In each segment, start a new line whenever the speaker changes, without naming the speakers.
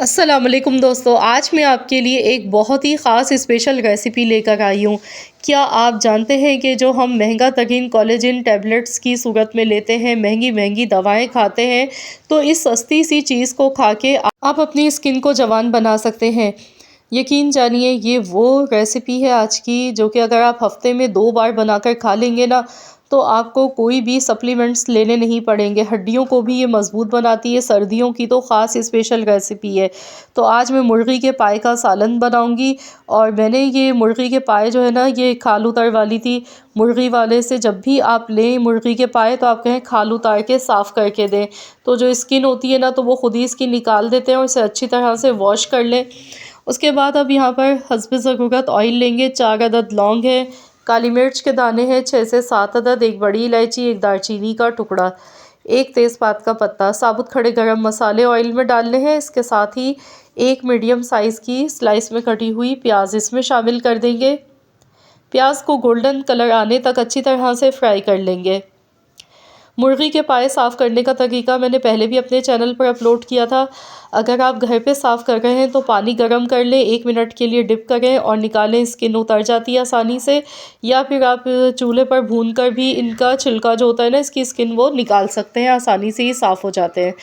अस्सलाम वालेकुम दोस्तों, आज मैं आपके लिए एक बहुत ही ख़ास स्पेशल रेसिपी लेकर आई हूँ। क्या आप जानते हैं कि जो हम महंगा तरीन कोलेजन टैबलेट्स की सूरत में लेते हैं, महंगी-महंगी दवाएँ खाते हैं, तो इस सस्ती सी चीज़ को खा के आप अपनी स्किन को जवान बना सकते हैं। यकीन जानिए ये वो रेसिपी है आज की जो कि अगर आप हफ़्ते में 2 बार बनाकर खा लेंगे ना, तो आपको कोई भी सप्लीमेंट्स लेने नहीं पड़ेंगे। हड्डियों को भी ये मज़बूत बनाती है, सर्दियों की तो ख़ास स्पेशल रेसिपी है। तो आज मैं मुर्गी के पाए का सालन बनाऊँगी और मैंने ये मुर्गी के पाए जो है ना, ये खाल उतर वाली थी। मुर्गी वाले से जब भी आप लें मुर्गी के पाए तो आप कहें खाल उतार के साफ़ करके दें। तो जो स्किन होती है ना, तो वो खुद ही स्किन निकाल देते हैं और इसे अच्छी तरह से वॉश कर लें। उसके बाद अब यहाँ पर हस्ब ज़रूरत ऑयल लेंगे। 4 अदद लौंग है, काली मिर्च के दाने हैं 6 से 7 अदद, 1 बड़ी इलायची, 1 दालचीनी का टुकड़ा, 1 तेज़पात का पत्ता, साबुत खड़े गरम मसाले ऑयल में डालने हैं। इसके साथ ही 1 मीडियम साइज़ की स्लाइस में कटी हुई प्याज इसमें शामिल कर देंगे। प्याज को गोल्डन कलर आने तक अच्छी तरह से फ्राई कर लेंगे। मुर्गी के पाए साफ़ करने का तरीका मैंने पहले भी अपने चैनल पर अपलोड किया था। अगर आप घर पे साफ़ कर रहे हैं तो पानी गर्म कर लें, 1 मिनट के लिए डिप करें और निकालें, स्किन उतर जाती है आसानी से। या फिर आप चूल्हे पर भून कर भी इनका छिलका जो होता है ना, इसकी स्किन वो निकाल सकते हैं, आसानी से ही साफ़ हो जाते हैं।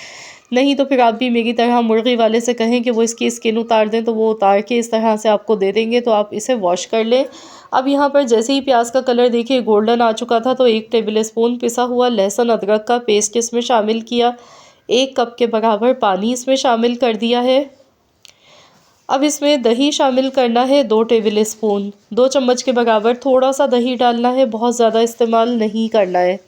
नहीं तो फिर आप भी मेरी तरह मुर्गी वाले से कहें कि वो इसकी स्किन उतार दें, तो वो उतार के इस तरह से आपको दे देंगे, तो आप इसे वॉश कर लें। अब यहाँ पर जैसे ही प्याज का कलर देखिए गोल्डन आ चुका था, तो 1 टेबल स्पून पिसा हुआ लहसुन अदरक का पेस्ट इसमें शामिल किया। 1 कप के बराबर पानी इसमें शामिल कर दिया है। अब इसमें दही शामिल करना है 2 टेबल स्पून, 2 चम्मच के बराबर थोड़ा सा दही डालना है, बहुत ज़्यादा इस्तेमाल नहीं करना है।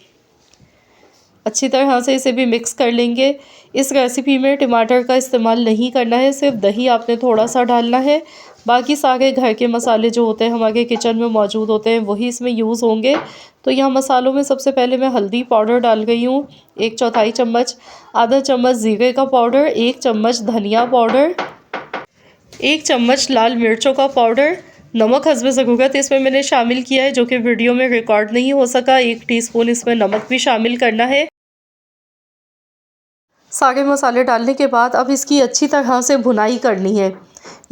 अच्छी तरह से इसे भी मिक्स कर लेंगे। इस रेसिपी में टमाटर का इस्तेमाल नहीं करना है, सिर्फ दही आपने थोड़ा सा डालना है। बाकी सारे घर के मसाले जो होते हैं हमारे किचन में मौजूद होते हैं, वही इसमें यूज़ होंगे। तो यहाँ मसालों में सबसे पहले मैं हल्दी पाउडर डाल गई हूँ 1/4 चम्मच, आधा चम्मच ज़ीरे का पाउडर, 1 चम्मच धनिया पाउडर, 1 चम्मच लाल मिर्चों का पाउडर, नमक हस्ब ज़रूरत इसमें मैंने शामिल किया है, जो कि वीडियो में रिकॉर्ड नहीं हो सका। 1 टीस्पून इसमें नमक भी शामिल करना है। सारे मसाले डालने के बाद अब इसकी अच्छी तरह से भुनाई करनी है।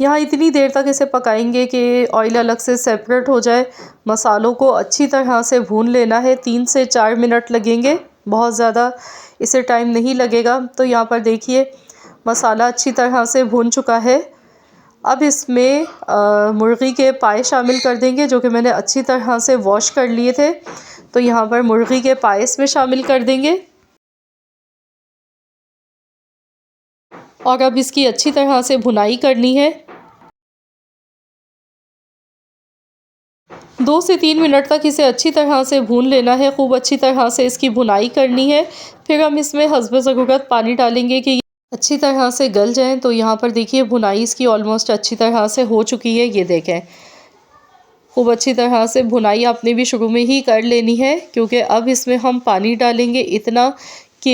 यहाँ इतनी देर तक इसे पकाएंगे कि ऑयल अलग से सेपरेट हो जाए। मसालों को अच्छी तरह से भून लेना है, 3 से 4 मिनट लगेंगे, बहुत ज़्यादा इसे टाइम नहीं लगेगा। तो यहाँ पर देखिए मसाला अच्छी तरह से भून चुका है। अब इसमें मुर्गी के पाए शामिल कर देंगे, जो कि मैंने अच्छी तरह से वॉश कर लिए थे। तो यहाँ पर मुर्गी के पाए इसमें शामिल कर देंगे और अब इसकी अच्छी तरह से भुनाई करनी है। 2 से 3 मिनट तक इसे अच्छी तरह से भून लेना है, खूब अच्छी तरह से इसकी भुनाई करनी है। फिर हम इसमें हस्ब ज़रूरत पानी डालेंगे कि ये अच्छी तरह से गल जाएँ। तो यहाँ पर देखिए भुनाई इसकी ऑलमोस्ट अच्छी तरह से हो चुकी है, ये देखें। खूब अच्छी तरह से भुनाई आपने भी शुरू में ही कर लेनी है, क्योंकि अब इसमें हम पानी डालेंगे इतना कि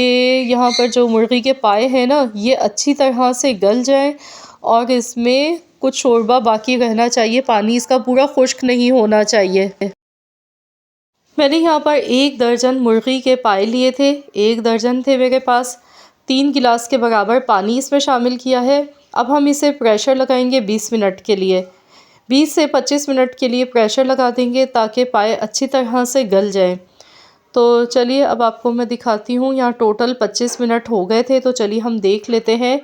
यहाँ पर जो मुर्गी के पाए हैं ना, ये अच्छी तरह से गल जाएँ और इसमें कुछ शोरबा बाकी रहना चाहिए, पानी इसका पूरा खुश्क नहीं होना चाहिए। मैंने यहाँ पर 1 दर्जन मुर्गी के पाए लिए थे, 1 दर्जन थे मेरे पास। 3 गिलास के बराबर पानी इसमें शामिल किया है। अब हम इसे प्रेशर लगाएंगे 20 मिनट के लिए। 20 से 25 मिनट के लिए प्रेशर लगा देंगे ताकि पाए अच्छी तरह से गल जाएँ। तो चलिए अब आपको मैं दिखाती हूँ, यहाँ टोटल 25 मिनट हो गए थे, तो चलिए हम देख लेते हैं।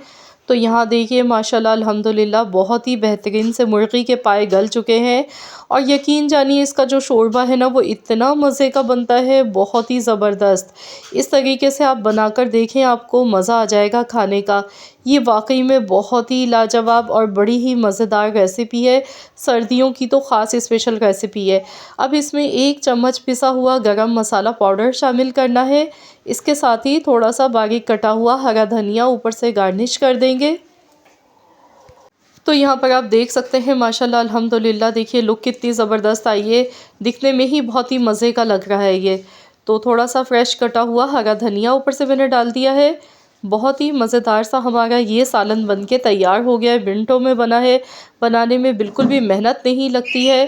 तो यहाँ देखिए माशाल्लाह अल्हम्दुलिल्लाह बहुत ही बेहतरीन से मुर्गी के पाए गल चुके हैं और यकीन जानिए इसका जो शोरबा है ना, वो इतना मज़े का बनता है, बहुत ही ज़बरदस्त। इस तरीके से आप बनाकर देखें, आपको मज़ा आ जाएगा खाने का। ये वाकई में बहुत ही लाजवाब और बड़ी ही मज़ेदार रेसिपी है, सर्दियों की तो ख़ास स्पेशल रेसिपी है। अब इसमें 1 चम्मच पिसा हुआ गरम मसाला पाउडर शामिल करना है। इसके साथ ही थोड़ा सा बारीक कटा हुआ हरा धनिया ऊपर से गार्निश कर देंगे। तो यहाँ पर आप देख सकते हैं माशाल्लाह अल्हम्दुलिल्लाह, देखिए लुक कितनी ज़बरदस्त आई है, दिखने में ही बहुत ही मज़े का लग रहा है ये। तो थोड़ा सा फ्रेश कटा हुआ हरा धनिया ऊपर से मैंने डाल दिया है। बहुत ही मज़ेदार सा हमारा ये सालन बनके तैयार हो गया है, मिनटों में बना है, बनाने में बिल्कुल भी मेहनत नहीं लगती है।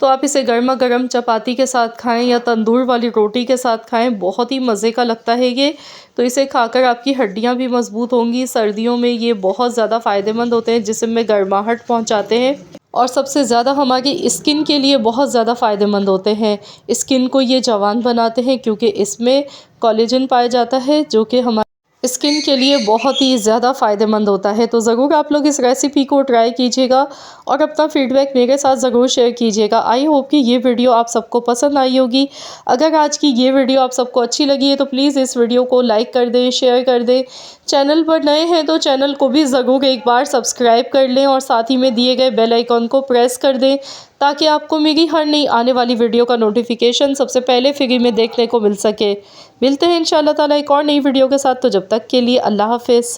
तो आप इसे गर्मा गर्म चपाती के साथ खाएं या तंदूर वाली रोटी के साथ खाएं, बहुत ही मज़े का लगता है ये। तो इसे खाकर आपकी हड्डियां भी मजबूत होंगी। सर्दियों में ये बहुत ज़्यादा फ़ायदेमंद होते हैं, जिसमें में गर्माहट पहुंचाते हैं और सबसे ज़्यादा हमारी स्किन के लिए बहुत ज़्यादा फ़ायदेमंद होते हैं। स्किन को ये जवान बनाते हैं क्योंकि इसमें कोलेजन पाया जाता है, जो कि हमारे स्किन के लिए बहुत ही ज़्यादा फ़ायदेमंद होता है। तो ज़रूर आप लोग इस रेसिपी को ट्राई कीजिएगा और अपना फीडबैक मेरे साथ ज़रूर शेयर कीजिएगा। आई होप कि ये वीडियो आप सबको पसंद आई होगी। अगर आज की ये वीडियो आप सबको अच्छी लगी है तो प्लीज़ इस वीडियो को लाइक कर दें, शेयर कर दें। चैनल पर नए हैं तो चैनल को भी ज़रूर एक बार सब्सक्राइब कर लें और साथ ही में दिए गए बेल आइकॉन को प्रेस कर दें, ताकि आपको मेरी हर नई आने वाली वीडियो का नोटिफिकेशन सबसे पहले फ्री में देखने को मिल सके। मिलते हैं इंशाल्लाह ताला एक और नई वीडियो के साथ। तो जब तक के लिए अल्लाह हाफ़िज़।